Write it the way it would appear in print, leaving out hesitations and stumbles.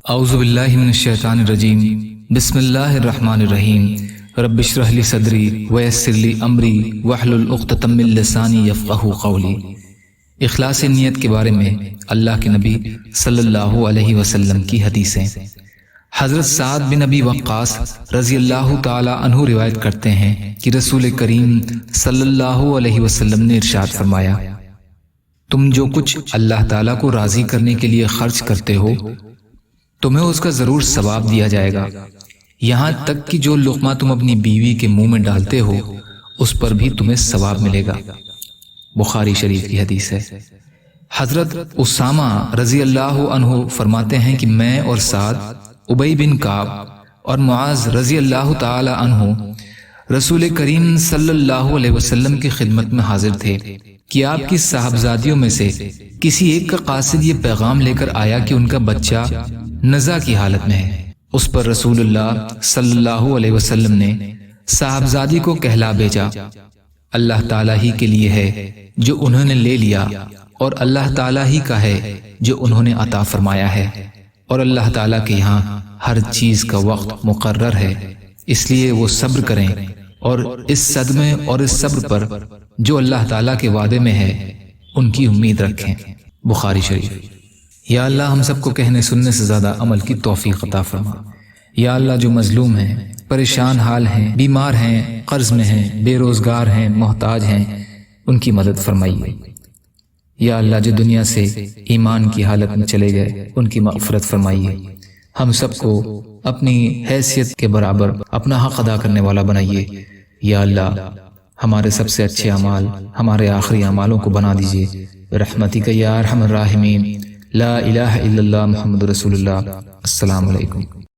اعوذ باللہ من الشیطان الرجیم بسم اللہ الرحمن الرحیم رب اشرح لی صدری ویسر لی امری واحلل عقدۃ من لسانی یفقہوا قولی۔ اخلاص نیت کے بارے میں اللہ کے نبی صلی اللہ علیہ وسلم کی حدیثیں۔ حضرت سعد بن ابی وقاص رضی اللہ تعالی عنہ روایت کرتے ہیں کہ رسول کریم صلی اللہ علیہ وسلم نے ارشاد فرمایا، تم جو کچھ اللہ تعالیٰ کو راضی کرنے کے لیے خرچ کرتے ہو تمہیں اس کا ضرور ثواب دیا جائے گا، یہاں تک کہ جو لقمہ تم اپنی بیوی کے منہ میں ڈالتے ہو اس پر بھی تمہیں ثواب ملے گا۔ بخاری شریف کی حدیث ہے۔ حضرت اسامہ رضی اللہ عنہ فرماتے ہیں کہ میں اور سعد، ابی بن کعب اور معاذ رضی اللہ تعالی عنہ رسول کریم صلی اللہ علیہ وسلم کی خدمت میں حاضر تھے کہ آپ کی صاحبزادیوں میں سے کسی ایک کا قاصد یہ پیغام لے کر آیا کہ ان کا بچہ نزع کی حالت میں ہے۔ اس پر رسول اللہ صلی اللہ علیہ وسلم نے صاحبزادی کو کہلا بھیجا، اللہ تعالیٰ ہی کے لیے ہے جو انہوں نے لے لیا، اور اللہ تعالیٰ ہی کا ہے جو انہوں نے عطا فرمایا ہے، اور اللہ تعالیٰ کے یہاں ہر چیز کا وقت مقرر ہے، اس لیے وہ صبر کریں اور اس صدمے اور اس صبر پر جو اللہ تعالیٰ کے وعدے میں ہے ان کی امید رکھیں۔ بخاری شریف۔ یا اللہ ہم سب کو کہنے سننے سے زیادہ عمل کی توفیق عطا فرما۔ یا اللہ جو مظلوم ہیں، پریشان حال ہیں، بیمار ہیں، قرض میں ہیں، بے روزگار ہیں، محتاج ہیں، ان کی مدد فرمائیے۔ یا اللہ جو دنیا سے ایمان کی حالت میں چلے گئے ان کی مغفرت فرمائیے۔ ہم سب کو اپنی حیثیت کے برابر اپنا حق ادا کرنے والا بنائیے۔ یا اللہ ہمارے سب سے اچھے اعمال ہمارے آخری اعمالوں کو بنا دیجیے برحمتک یا ارحم الراحمین۔ لا الہ الا اللہ محمد رسول اللہ۔ السلام علیکم۔